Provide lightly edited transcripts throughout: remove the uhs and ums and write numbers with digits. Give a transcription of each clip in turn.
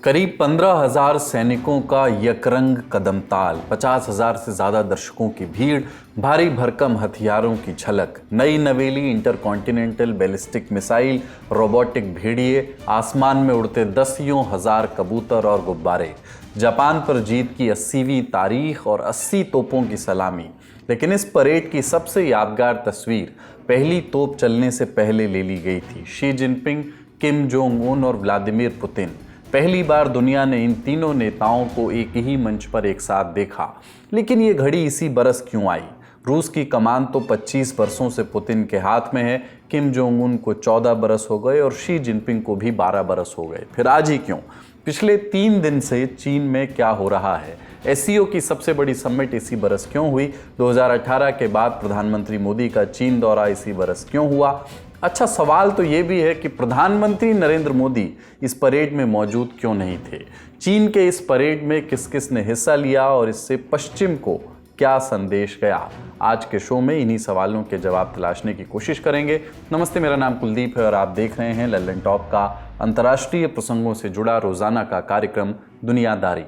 करीब 15,000 सैनिकों का यकरंग कदमताल, 50,000 से ज़्यादा दर्शकों की भीड़, भारी भरकम हथियारों की झलक, नई नवेली इंटरकॉन्टिनेंटल बैलिस्टिक मिसाइल, रोबोटिक भेड़िए, आसमान में उड़ते दसियों हजार कबूतर और गुब्बारे, जापान पर जीत की 80वीं तारीख और 80 तोपों की सलामी। लेकिन इस परेड की सबसे यादगार तस्वीर पहली तोप चलने से पहले ले ली गई थी। Xi Jinping, Kim Jong Un और व्लादिमीर पुतिन। पहली बार दुनिया ने इन तीनों नेताओं को एक ही मंच पर एक साथ देखा। लेकिन ये घड़ी इसी बरस क्यों आई? रूस की कमान तो 25 बरसों से पुतिन के हाथ में है, किम जोंग उन को 14 बरस हो गए और शी जिनपिंग को भी 12 बरस हो गए। फिर आज ही क्यों? पिछले 3 दिन से चीन में क्या हो रहा है? एससीओ की सबसे बड़ी समिट इसी बरस क्यों हुई? 2018 के बाद प्रधानमंत्री मोदी का चीन दौरा इसी बरस क्यों हुआ? अच्छा, सवाल तो ये भी है कि प्रधानमंत्री नरेंद्र मोदी इस परेड में मौजूद क्यों नहीं थे? चीन के इस परेड में किस किस ने हिस्सा लिया और इससे पश्चिम को क्या संदेश गया? आज के शो में इन्हीं सवालों के जवाब तलाशने की कोशिश करेंगे। नमस्ते, मेरा नाम कुलदीप है और आप देख रहे हैं लल्लन टॉप का अंतर्राष्ट्रीय प्रसंगों से जुड़ा रोजाना का कार्यक्रम दुनियादारी।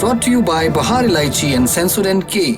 Brought to you by Bahar Ilaichi and Sensodyne K.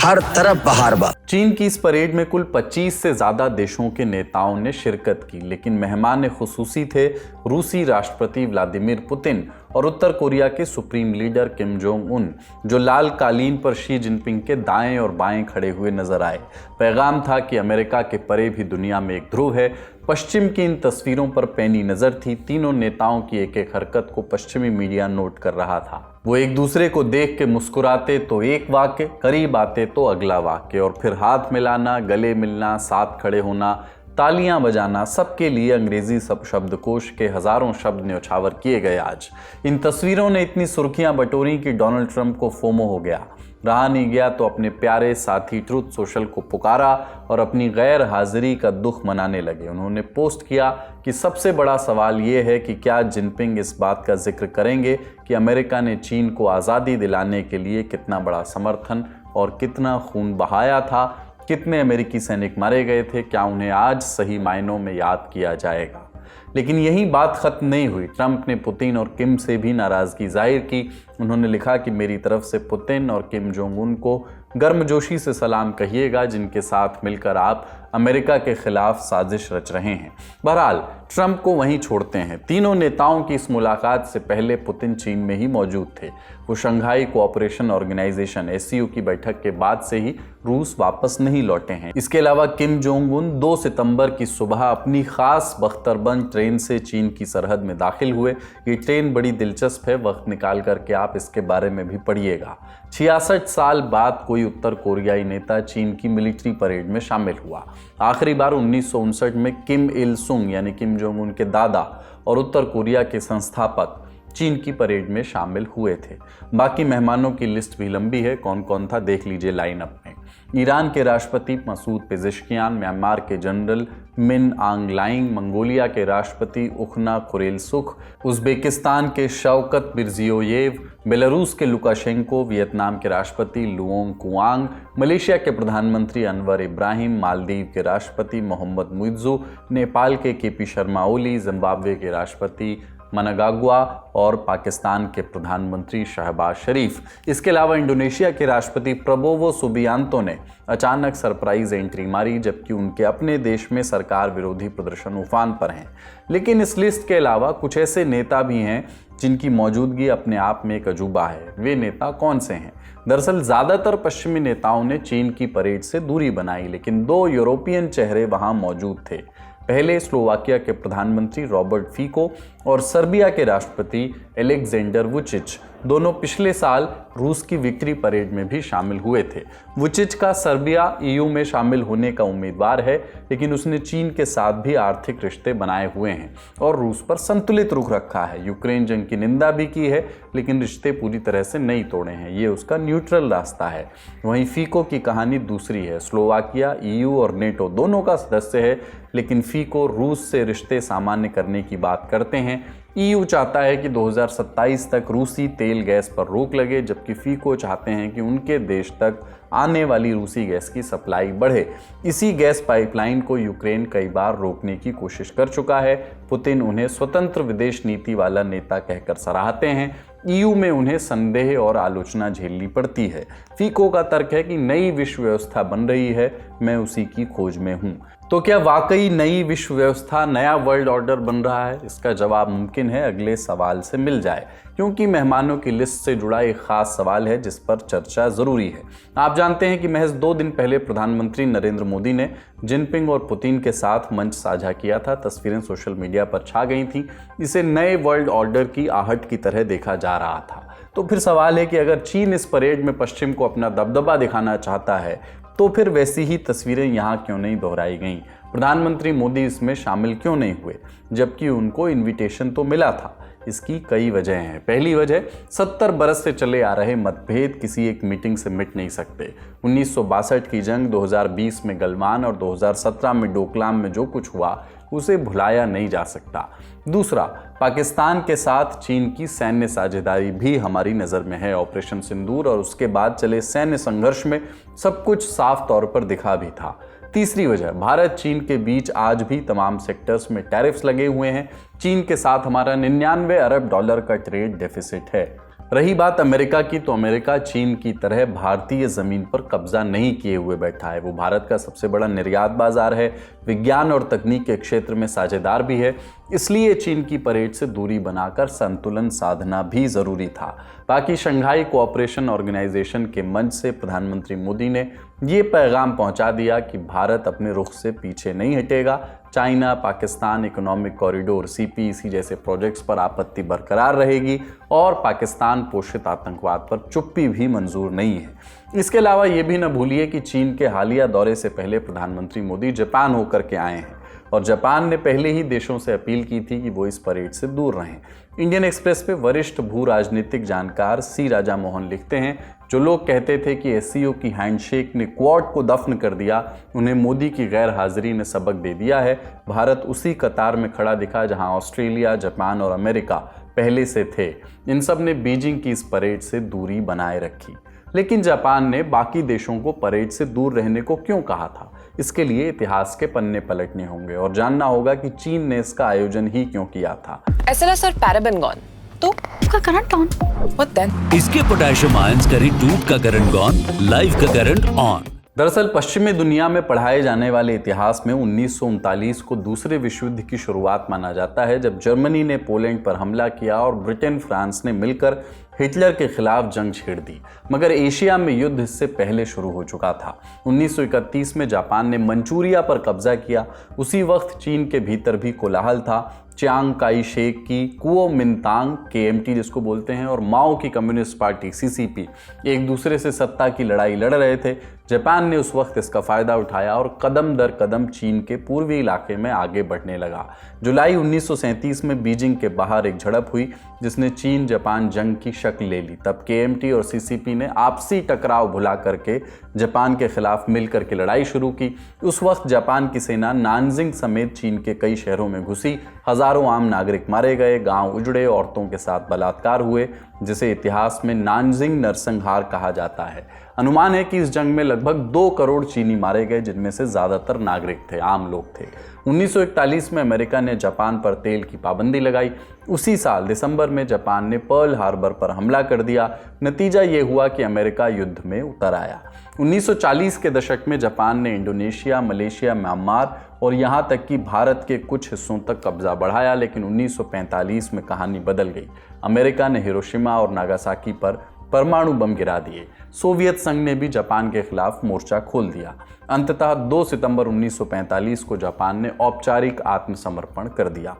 हर तरफ बहार। चीन की इस परेड में कुल 25 से ज्यादा देशों के नेताओं ने शिरकत की, लेकिन मेहमान खुसूसी थे रूसी राष्ट्रपति व्लादिमीर पुतिन और उत्तर कोरिया के supreme leader Kim Jong Un, जो लाल कालीन पर शी जिनपिंग के दाएं और बाएं खड़े हुए नजर आए। पैगाम था कि अमेरिका के परे भी दुनिया में एक ध्रुव है। पश्चिम की इन तस्वीरों पर पैनी नजर थी। तीनों नेताओं की एक एक हरकत को पश्चिमी मीडिया नोट कर रहा था। वो एक दूसरे को देख के मुस्कुराते तो एक वाक्य, करीब आते तो अगला वाक्य, और फिर हाथ मिलाना, गले मिलना, साथ खड़े होना, तालियां बजाना, सबके लिए अंग्रेजी शब्दकोश के हजारों शब्द न्यौछावर किए गए। आज इन तस्वीरों ने इतनी सुर्खियां बटोरी कि डोनाल्ड ट्रंप को फोमो हो गया। रहा नहीं गया तो अपने प्यारे साथी ट्रुथ सोशल को पुकारा और अपनी गैर हाजिरी का दुख मनाने लगे। उन्होंने पोस्ट किया कि सबसे बड़ा सवाल ये है कि क्या जिनपिंग इस बात का जिक्र करेंगे कि अमेरिका ने चीन को आज़ादी दिलाने के लिए कितना बड़ा समर्थन और कितना खून बहाया था, कितने अमेरिकी सैनिक मारे गए थे, क्या उन्हें आज सही मायनों में याद किया जाएगा? लेकिन यही बात खत्म नहीं हुई। ट्रंप ने पुतिन और किम से भी नाराजगी जाहिर की। उन्होंने लिखा कि मेरी तरफ से पुतिन और किम जोंग उन को गर्मजोशी से सलाम कहिएगा, जिनके साथ मिलकर आप अमेरिका के खिलाफ साजिश रच रहे हैं। बहरहाल ट्रंप को वहीं छोड़ते हैं। तीनों नेताओं की इस मुलाकात से पहले पुतिन चीन में ही मौजूद थे। वो शंघाई कोऑपरेशन ऑर्गेनाइजेशन एससीओ की बैठक के बाद से ही रूस वापस नहीं लौटे हैं। इसके अलावा किम जोंग उन 2 सितंबर की सुबह अपनी खास बख्तरबंद ट्रेन से चीन की सरहद में दाखिल हुए। ये ट्रेन बड़ी दिलचस्प है, वक्त निकाल करके आप इसके बारे में भी पढ़िएगा। 66 साल बाद कोई उत्तर कोरियाई नेता चीन की मिलिट्री परेड में शामिल हुआ। आखिरी बार 1959 में किम इल सुंग यानी किम जोंग उन के दादा और उत्तर कोरिया के संस्थापक चीन की परेड में शामिल हुए थे। बाकी मेहमानों की लिस्ट भी लंबी है, कौन कौन था देख लीजिए लाइनअप में। ईरान के राष्ट्रपति मसूद पेजेश्कियान, म्यांमार के जनरल मिन आंग लाइंग, मंगोलिया के राष्ट्रपति उखना खुरेलसुख, उज्बेकिस्तान के शौकत मिर्जियोयेव, बेलारूस के लुकाशेंको, वियतनाम के राष्ट्रपति लुओंग कुआंग, मलेशिया के प्रधानमंत्री अनवर इब्राहिम, मालदीव के राष्ट्रपति मोहम्मद मुइज्जू, नेपाल के केपी शर्मा ओली, जिम्बाब्वे के राष्ट्रपति मनगाग्वा और पाकिस्तान के प्रधानमंत्री शहबाज शरीफ। इसके अलावा इंडोनेशिया के राष्ट्रपति प्रबोवो सुबियांतो ने अचानक सरप्राइज एंट्री मारी, जबकि उनके अपने देश में सरकार विरोधी प्रदर्शन उफान पर हैं। लेकिन इस लिस्ट के अलावा कुछ ऐसे नेता भी हैं जिनकी मौजूदगी अपने आप में एक अजूबा है। वे नेता कौन से हैं? दरअसल ज़्यादातर पश्चिमी नेताओं ने चीन की परेड से दूरी बनाई, लेकिन 2 यूरोपियन चेहरे वहां मौजूद थे। पहले स्लोवाकिया के प्रधानमंत्री रॉबर्ट फीको और सर्बिया के राष्ट्रपति एलेक्जेंडर वुचिच, दोनों पिछले साल रूस की विक्ट्री परेड में भी शामिल हुए थे। वुचिच का सर्बिया ईयू में शामिल होने का उम्मीदवार है, लेकिन उसने चीन के साथ भी आर्थिक रिश्ते बनाए हुए हैं और रूस पर संतुलित रुख रखा है। यूक्रेन जंग की निंदा भी की है, लेकिन रिश्ते पूरी तरह से नहीं तोड़े हैं। ये उसका न्यूट्रल रास्ता है। वहीं फीको की कहानी दूसरी है। स्लोवाकिया ईयू और नेटो दोनों का सदस्य है, लेकिन फीको रूस से रिश्ते सामान्य करने की बात करते हैं। ईयू चाहता है कि 2027 तक रूसी तेल गैस पर रोक लगे, जबकि फीको चाहते हैं कि उनके देश तक आने वाली रूसी गैस की सप्लाई बढ़े। इसी गैस पाइपलाइन को यूक्रेन कई बार रोकने की कोशिश कर चुका है। पुतिन उन्हें स्वतंत्र विदेश नीति वाला नेता कहकर सराहते हैं। ईयू में उन्हें संदेह और आलोचना झेलनी पड़ती है। फीको का तर्क है कि नई विश्व व्यवस्था बन रही है, मैं उसी की खोज में हूं। तो क्या वाकई नई विश्व व्यवस्था, नया वर्ल्ड ऑर्डर बन रहा है? इसका जवाब मुमकिन है अगले सवाल से मिल जाए, क्योंकि मेहमानों की लिस्ट से जुड़ा एक खास सवाल है जिस पर चर्चा जरूरी है। आप जानते हैं कि महज 2 दिन पहले प्रधानमंत्री नरेंद्र मोदी ने जिनपिंग और पुतिन के साथ मंच साझा किया था। तस्वीरें सोशल मीडिया पर छा गई थी। इसे नए वर्ल्ड ऑर्डर की आहट की तरह देखा जा रहा था। तो फिर सवाल है कि अगर चीन इस परेड में पश्चिम को अपना दबदबा दिखाना चाहता है, तो फिर वैसी ही तस्वीरें यहाँ क्यों नहीं दोहराई गईं? प्रधानमंत्री मोदी इसमें शामिल क्यों नहीं हुए, जबकि उनको इनविटेशन तो मिला था? इसकी कई वजह हैं। पहली वजह, 70 बरस से चले आ रहे मतभेद किसी एक मीटिंग से मिट नहीं सकते। 1962 की जंग, 2020 में गलवान और 2017 में डोकलाम में जो कुछ हुआ उसे भुलाया नहीं जा सकता। दूसरा, पाकिस्तान के साथ चीन की सैन्य साझेदारी भी हमारी नज़र में है। ऑपरेशन सिंदूर और उसके बाद चले सैन्य संघर्ष में सब कुछ साफ तौर पर दिखा भी था। तीसरी वजह, भारत चीन के बीच आज भी तमाम सेक्टर्स में टैरिफ्स लगे हुए हैं। चीन के साथ हमारा 99 अरब डॉलर का ट्रेड डेफिसिट है। रही बात अमेरिका की, तो अमेरिका चीन की तरह भारतीय जमीन पर कब्जा नहीं किए हुए बैठा है। वो भारत का सबसे बड़ा निर्यात बाजार है, विज्ञान और तकनीक के क्षेत्र में साझेदार भी है। इसलिए चीन की परेड से दूरी बनाकर संतुलन साधना भी जरूरी था। बाकी शंघाई कोऑपरेशन ऑर्गेनाइजेशन के मंच से प्रधानमंत्री मोदी ने ये पैगाम पहुंचा दिया कि भारत अपने रुख से पीछे नहीं हटेगा। China Pakistan economic corridor CPEC जैसे प्रोजेक्ट्स पर आपत्ति बरकरार रहेगी और पाकिस्तान पोषित आतंकवाद पर चुप्पी भी मंजूर नहीं है। इसके अलावा ये भी न भूलिए कि चीन के हालिया दौरे से पहले प्रधानमंत्री मोदी जापान होकर के आए हैं और जापान ने पहले ही देशों से अपील की थी कि वो इस परेड से दूर रहें। इंडियन एक्सप्रेस पे वरिष्ठ भू राजनीतिक जानकार C राजा मोहन लिखते हैं, जो लोग कहते थे कि SCO की हैंडशेक ने क्वाड को दफन कर दिया, उन्हें मोदी की गैर हाजिरी ने सबक दे दिया है। भारत उसी कतार में खड़ा दिखा जहां ऑस्ट्रेलिया, जापान और अमेरिका पहले से थे। इन सब ने बीजिंग की इस परेड से दूरी बनाए रखी। लेकिन जापान ने बाकी देशों को परेड से दूर रहने को क्यों कहा था? इसके लिए इतिहास के पन्ने पलटने होंगे और जानना होगा कि चीन ने इसका आयोजन ही क्यों किया था। SLS और पैराबेन गॉन, तो उसका करंट ऑन। What then? इसके पोटेशियम आयंस करें टूट का करंट गॉन, लाइव का करंट ऑन। दरअसल पश्चिमी दुनिया में पढ़ाए जाने वाले इतिहास में 1939 को दूसरे विश्व युद्ध की शुरुआत माना जाता है, जब जर्मनी ने पोलैंड पर हमला किया और ब्रिटेन फ्रांस ने मिलकर हिटलर के खिलाफ जंग छेड़ दी। मगर एशिया में युद्ध इससे पहले शुरू हो चुका था। 1931 में जापान ने मंचूरिया पर कब्जा किया। उसी वक्त चीन के भीतर भी कोलाहल था। चियांग काई शेक की कुओमिंतांग KMT जिसको बोलते हैं और माओ की कम्युनिस्ट पार्टी CCP एक दूसरे से सत्ता की लड़ाई लड़ रहे थे। जापान ने उस वक्त इसका फायदा उठाया और कदम दर कदम चीन के पूर्वी इलाके में आगे बढ़ने लगा। जुलाई 1937 में बीजिंग के बाहर एक झड़प हुई जिसने चीन जापान जंग की शक्ल ले ली। तब KMT और CCP ने आपसी टकराव भुला करके जापान के खिलाफ मिलकर के लड़ाई शुरू की। उस वक्त जापान की सेना नानजिंग समेत चीन के कई शहरों में घुसी। हजारों आम नागरिक मारे गए, गांव उजड़े, औरतों के साथ बलात्कार हुए, जिसे इतिहास में नानजिंग नरसंहार कहा जाता है। अनुमान है कि इस जंग में लगभग 2 करोड़ चीनी मारे गए, जिनमें से ज्यादातर नागरिक थे, आम लोग थे। 1941 में अमेरिका ने जापान पर तेल की पाबंदी लगाई। उसी साल दिसंबर में जापान ने पर्ल हार्बर पर हमला कर दिया। नतीजा ये हुआ कि अमेरिका युद्ध में उतर आया। 1940 के दशक में जापान ने इंडोनेशिया, मलेशिया, म्यांमार और यहाँ तक कि भारत के कुछ हिस्सों तक कब्जा बढ़ाया। लेकिन 1945 में कहानी बदल गई। अमेरिका ने हिरोशिमा और नागासाकी पर परमाणु बम गिरा दिए। सोवियत संघ ने भी जापान के खिलाफ मोर्चा खोल दिया। अंततः 2 सितंबर 1945 को जापान ने औपचारिक आत्मसमर्पण कर दिया।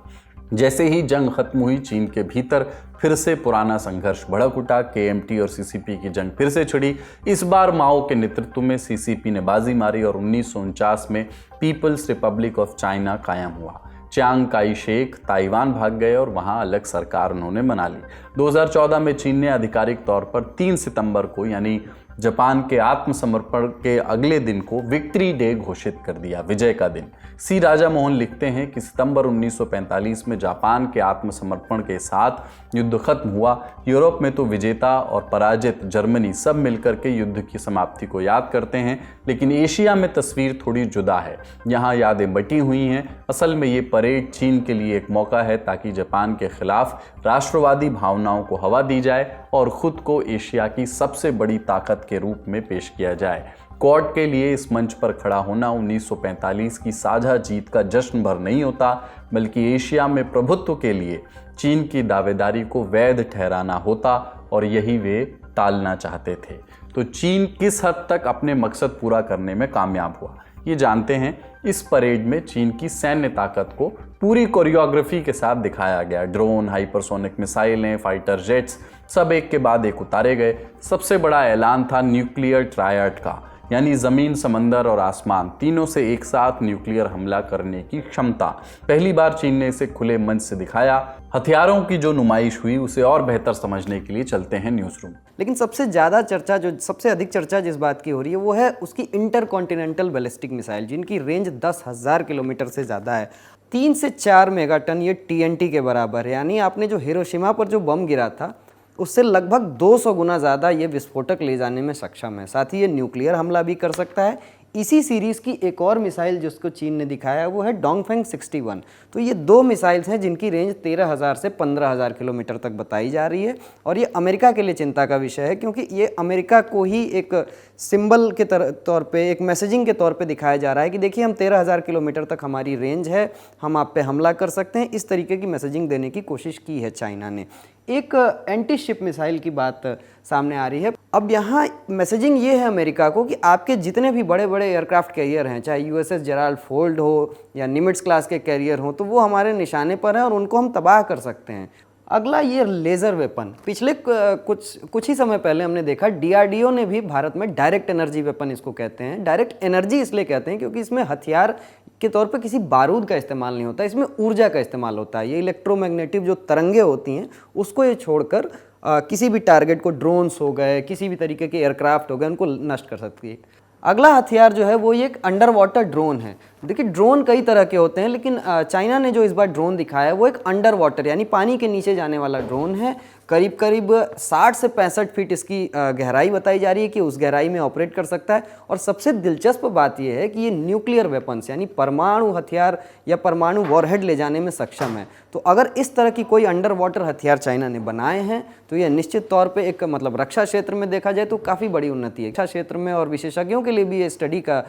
जैसे ही जंग खत्म हुई, चीन के भीतर फिर से पुराना संघर्ष भड़क उठा। KMT और CCP की जंग फिर से छिड़ी। इस बार माओ के नेतृत्व में CCP ने बाजी मारी और 1949 में पीपल्स रिपब्लिक ऑफ चाइना कायम हुआ। चियांग काई शेक ताइवान भाग गए और वहां अलग सरकार उन्होंने बना ली। 2014 में चीन ने आधिकारिक तौर पर 3 सितंबर को, यानी जापान के आत्मसमर्पण के अगले दिन को, विक्ट्री डे घोषित कर दिया, विजय का दिन। सी राजा मोहन लिखते हैं कि सितंबर 1945 में जापान के आत्मसमर्पण के साथ युद्ध खत्म हुआ। यूरोप में तो विजेता और पराजित जर्मनी सब मिलकर के युद्ध की समाप्ति को याद करते हैं, लेकिन एशिया में तस्वीर थोड़ी जुदा है। यहाँ यादें बटी हुई हैं। असल में ये परेड चीन के लिए एक मौका है ताकि जापान के खिलाफ राष्ट्रवादी भावनाओं को हवा दी जाए और खुद को एशिया की सबसे बड़ी ताकत के रूप में पेश किया जाए। क्वाड के लिए इस मंच पर खड़ा होना 1945 की साझा जीत का जश्न भर नहीं होता, बल्कि एशिया में प्रभुत्व के लिए चीन की दावेदारी को वैध ठहराना होता, और यही वे टालना चाहते थे। तो चीन किस हद तक अपने मकसद पूरा करने में कामयाब हुआ, ये जानते हैं। इस परेड में चीन की सैन्य ताकत को पूरी कोरियोग्राफी के साथ दिखाया गया। ड्रोन, हाइपरसोनिक मिसाइलें, फाइटर जेट्स सब एक के बाद एक उतारे गए। सबसे बड़ा ऐलान था न्यूक्लियर ट्रायड का, यानी ज़मीन, समंदर और आसमान तीनों से एक साथ न्यूक्लियर हमला करने की क्षमता। पहली बार चीन ने इसे खुले मंच से दिखाया। हथियारों की जो नुमाइश हुई उसे और बेहतर समझने के लिए चलते हैं न्यूज़ रूम। लेकिन सबसे अधिक चर्चा जिस बात की हो रही है वो है उसकी इंटरकॉन्टिनेंटल बैलिस्टिक मिसाइल, जिनकी रेंज 10,000 किलोमीटर से ज़्यादा है। 3 से 4 मेगाटन ये TNT के बराबर है, यानी आपने जो हिरोशिमा पर जो बम गिरा था उससे लगभग 200 गुना ज़्यादा ये विस्फोटक ले जाने में सक्षम है। साथ ही ये न्यूक्लियर हमला भी कर सकता है। इसी सीरीज़ की एक और मिसाइल जिसको चीन ने दिखाया वो है डोंगफेंग 61। तो ये 2 मिसाइल्स हैं जिनकी रेंज 13,000 से 15,000 किलोमीटर तक बताई जा रही है, और ये अमेरिका के लिए चिंता का विषय है, क्योंकि ये अमेरिका को ही एक सिंबल के तौर पे, एक मैसेजिंग के तौर पे दिखाया जा रहा है कि देखिए हम 13,000 किलोमीटर तक हमारी रेंज है, हम आप पे हमला कर सकते हैं। इस तरीके की मैसेजिंग देने की कोशिश की है चाइना ने। एक एंटी शिप मिसाइल की बात सामने आ रही है। अब यहाँ मैसेजिंग ये है अमेरिका को कि आपके जितने भी बड़े बड़े एयरक्राफ्ट कैरियर हैं, चाहे USS जेराल्ड फोर्ड हो या निमिट्स क्लास के कैरियर हो, तो वो हमारे निशाने पर हैं और उनको हम तबाह कर सकते हैं। अगला ये लेज़र वेपन, पिछले कुछ ही समय पहले हमने देखा DRDO ने भी भारत में डायरेक्ट एनर्जी वेपन इसको कहते हैं। डायरेक्ट एनर्जी इसलिए कहते हैं क्योंकि इसमें हथियार के तौर पे किसी बारूद का इस्तेमाल नहीं होता, इसमें ऊर्जा का इस्तेमाल होता है। ये इलेक्ट्रोमैग्नेटिक जो तरंगे होती हैं उसको ये छोड़कर किसी भी टारगेट को, ड्रोन्स हो गए, किसी भी तरीके के एयरक्राफ्ट हो गए, उनको नष्ट कर सकती है। अगला हथियार जो है वो ये एक अंडर वाटर ड्रोन है। देखिए ड्रोन कई तरह के होते हैं, लेकिन चाइना ने जो इस बार ड्रोन दिखाया है वो एक अंडर वाटर यानी पानी के नीचे जाने वाला ड्रोन है। करीब करीब 60 से 65 फीट इसकी गहराई बताई जा रही है कि उस गहराई में ऑपरेट कर सकता है। और सबसे दिलचस्प बात यह है कि ये न्यूक्लियर वेपन्स यानी परमाणु हथियार या परमाणु वॉरहेड ले जाने में सक्षम है। तो अगर इस तरह की कोई अंडर वाटर हथियार चाइना ने बनाए हैं तो यह निश्चित तौर पे एक रक्षा क्षेत्र में देखा जाए तो काफ़ी बड़ी उन्नति है। रक्षा क्षेत्र में और विशेषज्ञों के लिए भी ये स्टडी का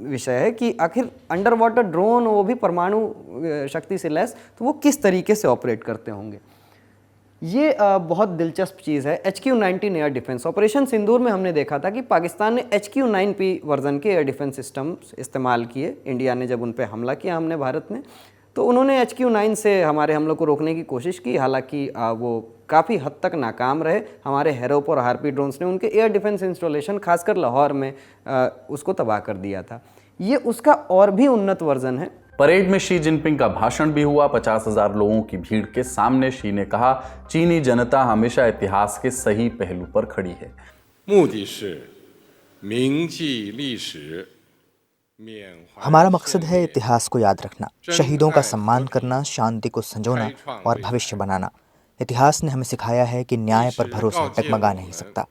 विषय है कि आखिर अंडर वाटर ड्रोन, वो भी परमाणु शक्ति से लैस, तो वो किस तरीके से ऑपरेट करते होंगे। ये बहुत दिलचस्प चीज़ है। HQ-19 एयर डिफेंस ऑपरेशन सिंदूर में हमने देखा था कि पाकिस्तान ने HQ-9P वर्जन के एयर डिफेंस सिस्टम इस्तेमाल किए। इंडिया ने जब उन पर हमला किया हमने भारत में, तो उन्होंने HQ-9 से हमारे हमलों को रोकने की कोशिश की। हालांकि वो काफ़ी हद तक नाकाम रहे। हमारे हेरोप और हार्पी ड्रोन्स ने उनके एयर डिफेंस इंस्टॉलेशन खासकर लाहौर में उसको तबाह कर दिया था। ये उसका और भी उन्नत वर्जन है। परेड में शी जिनपिंग का भाषण भी हुआ। 50,000 लोगों की भीड़ के सामने शी ने कहा, चीनी जनता हमेशा इतिहास के सही पहलू पर खड़ी है। हमारा मकसद है इतिहास को याद रखना, शहीदों का सम्मान करना, शांति को संजोना और भविष्य बनाना। इतिहास ने हमें सिखाया है कि न्याय पर भरोसा डगमगा नहीं सकता,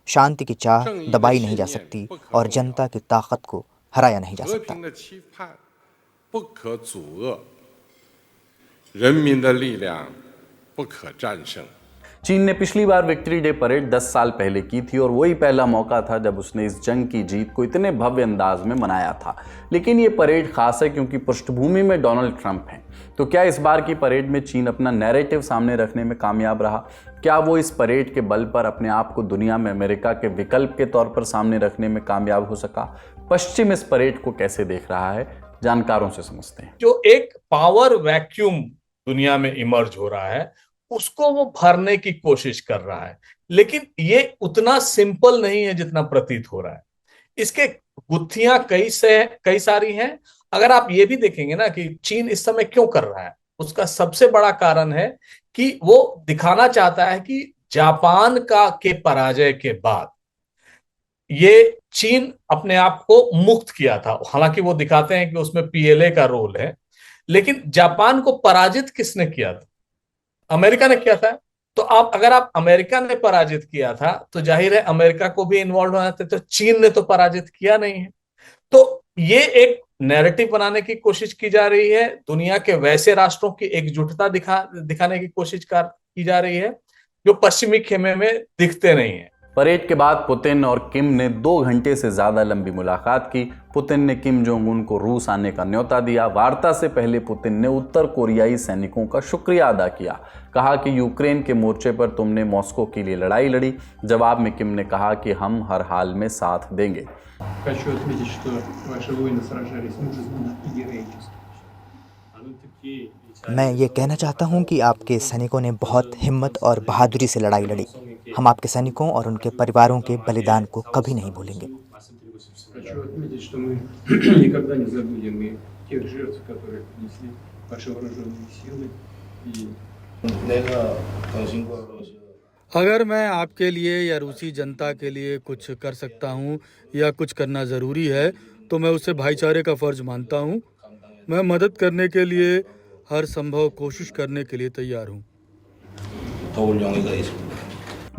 शांति की चाह दबाई नहीं जा सकती और जनता की ताकत को हराया नहीं जा सकता। चीन ने पिछली बार विक्ट्री डे परेड 10 साल पहले की थी और वही पहला मौका था जब उसने इस जंग की जीत को इतने भव्य अंदाज में मनाया था। लेकिन ये परेड खास है क्योंकि पृष्ठभूमि में डोनाल्ड ट्रंप हैं। तो क्या इस बार की परेड में चीन अपना नैरेटिव सामने रखने में कामयाब रहा? क्या वो इस परेड के बल पर अपने आप को दुनिया में अमेरिका के विकल्प के तौर पर सामने रखने में कामयाब हो सका? पश्चिम इस परेड को कैसे देख रहा है, जानकारों से समझते हैं। जो एक पावर वैक्यूम दुनिया में इमर्ज हो रहा है उसको वो भरने की कोशिश कर रहा है, लेकिन ये उतना सिंपल नहीं है जितना प्रतीत हो रहा है। इसके गुत्थियां कई सारी हैं। अगर आप ये भी देखेंगे ना कि चीन इस समय क्यों कर रहा है, उसका सबसे बड़ा कारण है कि वो दिखाना चाहता है कि जापान के पराजय के बाद ये चीन अपने आप को मुक्त किया था। हालांकि वो दिखाते हैं कि उसमें पीएलए का रोल है, लेकिन जापान को पराजित किसने किया था? अमेरिका ने किया था। तो अगर आप अमेरिका ने पराजित किया था तो जाहिर है अमेरिका को भी इन्वॉल्व होना था। तो चीन ने तो पराजित किया नहीं है। तो ये एक नैरेटिव बनाने की कोशिश की जा रही है, दुनिया के वैसे राष्ट्रों की एकजुटता दिखाने की कोशिश की जा रही है जो पश्चिमी खेमे में दिखते नहीं है। परेड के बाद पुतिन और किम ने 2 घंटे से ज्यादा लंबी मुलाकात की। पुतिन ने किम जोंग उन को रूस आने का न्योता दिया। वार्ता से पहले पुतिन ने उत्तर कोरियाई सैनिकों का शुक्रिया अदा किया। कहा कि यूक्रेन के मोर्चे पर तुमने मॉस्को के लिए लड़ाई लड़ी। जवाब में किम ने कहा कि हम हर हाल में साथ देंगे। Хочу отметить, что ваши воины сражались мужественно и героически. मैं ये कहना चाहता हूँ कि आपके सैनिकों ने बहुत हिम्मत और बहादुरी से लड़ाई लड़ी। हम आपके सैनिकों और उनके परिवारों के बलिदान को कभी नहीं भूलेंगे। Хочу отметить, что мы никогда не забудем и тех жертв, которые принесли ваши вооруженные силы. И अगर मैं आपके लिए या रूसी जनता के लिए कुछ कर सकता हूं या कुछ करना ज़रूरी है तो मैं उसे भाईचारे का फ़र्ज मानता हूं। मैं मदद करने के लिए हर संभव कोशिश करने के लिए तैयार हूं।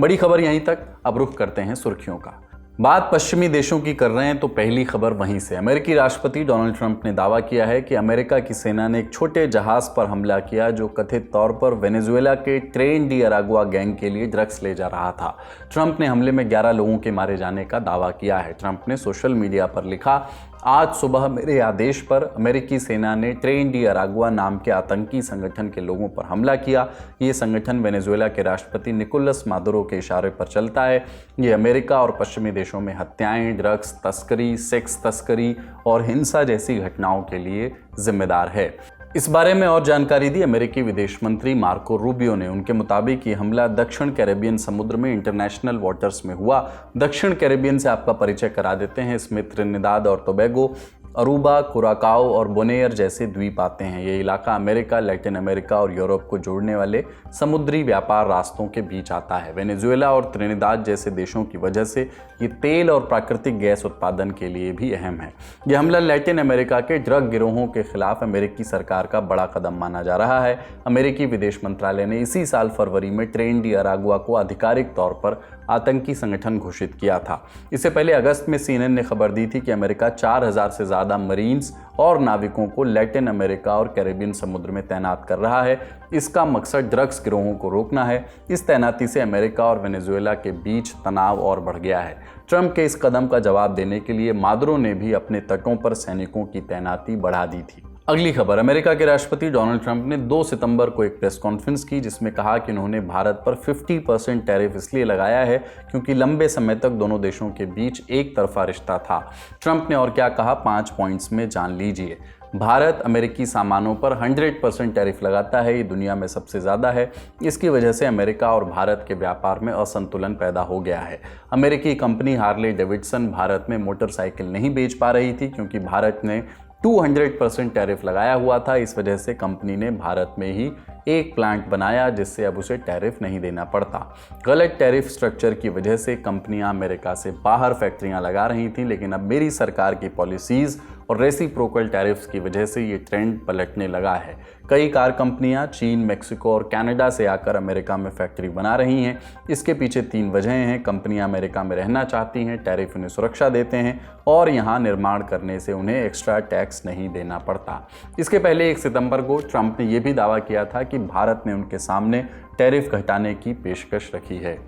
बड़ी खबर यहीं तक। अब रुख करते हैं सुर्खियों का। बात पश्चिमी देशों की कर रहे हैं तो पहली खबर वहीं से। अमेरिकी राष्ट्रपति डोनाल्ड ट्रंप ने दावा किया है कि अमेरिका की सेना ने एक छोटे जहाज पर हमला किया जो कथित तौर पर वेनेजुएला के ट्रेन डी अरागुआ गैंग के लिए ड्रग्स ले जा रहा था। ट्रंप ने हमले में 11 लोगों के मारे जाने का दावा किया है। ट्रंप ने सोशल मीडिया पर लिखा, आज सुबह मेरे आदेश पर अमेरिकी सेना ने ट्रेन डी अरागुआ नाम के आतंकी संगठन के लोगों पर हमला किया। ये संगठन वेनेजुएला के राष्ट्रपति निकोलस मादुरो के इशारे पर चलता है। ये अमेरिका और पश्चिमी देशों में हत्याएं, ड्रग्स तस्करी, सेक्स तस्करी और हिंसा जैसी घटनाओं के लिए जिम्मेदार है। इस बारे में और जानकारी दी अमेरिकी विदेश मंत्री मार्को रूबियो ने। उनके मुताबिक ये हमला दक्षिण कैरेबियन समुद्र में इंटरनेशनल वाटर्स में हुआ। दक्षिण कैरेबियन से आपका परिचय करा देते हैं। इसमें त्रिनिदाद और टोबैगो, अरूबा, कुराकाओ और बोनेयर जैसे द्वीप आते हैं। ये इलाका अमेरिका, लैटिन अमेरिका और यूरोप को जोड़ने वाले समुद्री व्यापार रास्तों के बीच आता है। वेनेजुएला और त्रिनिदाद जैसे देशों की वजह से ये तेल और प्राकृतिक गैस उत्पादन के लिए भी अहम है। यह हमला लैटिन अमेरिका के ड्रग गिरोहों के खिलाफ अमेरिकी सरकार का बड़ा कदम माना जा रहा है। अमेरिकी विदेश मंत्रालय ने इसी साल फरवरी में ट्रेन डी अरागुआ को आधिकारिक तौर पर आतंकी संगठन घोषित किया था। इससे पहले अगस्त में सीएनएन ने खबर दी थी कि अमेरिका 4000 से ज़्यादा मरीन्स और नाविकों को लैटिन अमेरिका और कैरेबियन समुद्र में तैनात कर रहा है। इसका मकसद ड्रग्स गिरोहों को रोकना है। इस तैनाती से अमेरिका और वेनेजुएला के बीच तनाव और बढ़ गया है। ट्रंप के इस कदम का जवाब देने के लिए मादुरो ने भी अपने तटों पर सैनिकों की तैनाती बढ़ा दी थी। अगली खबर, अमेरिका के राष्ट्रपति डोनाल्ड ट्रंप ने 2 सितंबर को एक प्रेस कॉन्फ्रेंस की जिसमें कहा कि उन्होंने भारत पर 50% टैरिफ इसलिए लगाया है क्योंकि लंबे समय तक दोनों देशों के बीच एक तरफा रिश्ता था। ट्रंप ने और क्या कहा, 5 पॉइंट्स में जान लीजिए। भारत अमेरिकी सामानों पर 100% टैरिफ लगाता है। ये दुनिया में सबसे ज़्यादा है। इसकी वजह से अमेरिका और भारत के व्यापार में असंतुलन पैदा हो गया है। अमेरिकी कंपनी हार्ले डेविडसन भारत में मोटरसाइकिल नहीं बेच पा रही थी क्योंकि भारत ने 200% टैरिफ लगाया हुआ था। इस वजह से कंपनी ने भारत में ही एक प्लांट बनाया जिससे अब उसे टैरिफ नहीं देना पड़ता। गलत टैरिफ स्ट्रक्चर की वजह से कंपनियां अमेरिका से बाहर फैक्ट्रियां लगा रही थीं, लेकिन अब मेरी सरकार की पॉलिसीज़ और रेसिप्रोकल टैरिफ्स की वजह से ये ट्रेंड पलटने लगा है। कई कार कंपनियां चीन, मेक्सिको और कनाडा से आकर अमेरिका में फैक्ट्री बना रही हैं। इसके पीछे 3 वजहें हैं। कंपनियां अमेरिका में रहना चाहती हैं, टैरिफ उन्हें सुरक्षा देते हैं और यहाँ निर्माण करने से उन्हें एक्स्ट्रा टैक्स नहीं देना पड़ता। इसके पहले 1 सितंबर को ट्रंप ने यह भी दावा किया था कि भारत ने उनके सामने टैरिफ घटाने की पेशकश रखी है।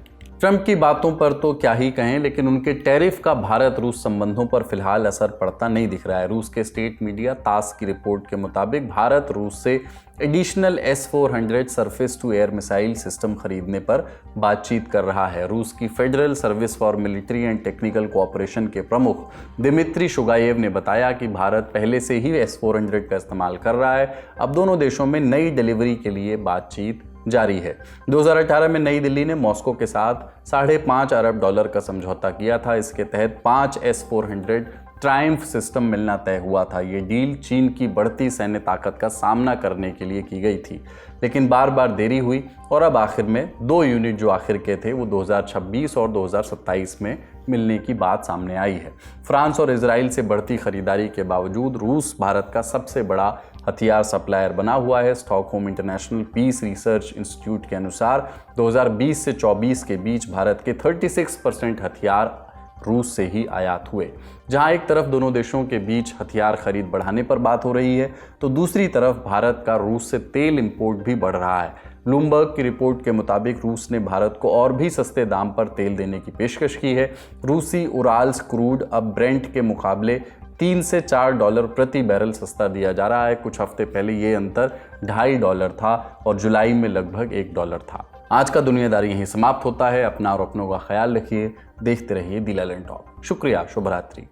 ट्रंप की बातों पर तो क्या ही कहें, लेकिन उनके टैरिफ का भारत रूस संबंधों पर फिलहाल असर पड़ता नहीं दिख रहा है। रूस के स्टेट मीडिया तास की रिपोर्ट के मुताबिक भारत रूस से additional S-400 surface to air missile system खरीदने पर बातचीत कर रहा है। रूस की federal service for military and technical cooperation के प्रमुख दिमित्री शुगायेव ने बताया कि भारत पहले से ही S-400 का इस्तेमाल कर रहा है। अब दोनों देशों में नई डिलीवरी के लिए बातचीत जारी है। 2018 में नई दिल्ली ने मॉस्को के साथ $5.5 अरब का समझौता किया था। इसके तहत 5 S-400 ट्रायम्फ सिस्टम मिलना तय हुआ था। ये डील चीन की बढ़ती सैन्य ताकत का सामना करने के लिए की गई थी, लेकिन बार बार देरी हुई और अब आखिर में 2 यूनिट जो आखिर के थे वो 2026 और 2027 में मिलने की बात सामने आई है। फ्रांस और इजराइल से बढ़ती खरीदारी के बावजूद रूस भारत का सबसे बड़ा हथियार सप्लायर बना हुआ है। Stockholm international peace research institute के अनुसार 2020 से 24 के बीच भारत के 36% हथियार रूस से ही आयात हुए। जहां एक तरफ दोनों देशों के बीच हथियार खरीद बढ़ाने पर बात हो रही है, तो दूसरी तरफ भारत का रूस से तेल इंपोर्ट भी बढ़ रहा है। ब्लूमबर्ग की रिपोर्ट के मुताबिक रूस ने भारत को और भी सस्ते दाम पर तेल देने की पेशकश की है। रूसी उराल्स क्रूड अब ब्रेंट के मुकाबले $3 से $4 प्रति बैरल सस्ता दिया जा रहा है। कुछ हफ्ते पहले ये अंतर $2.5 था और जुलाई में लगभग $1 था। आज का दुनियादारी यहीं समाप्त होता है। अपना और अपनों का ख्याल रखिए। देखते रहिए दी लैंड टॉक। शुक्रिया। शुभ रात्रि।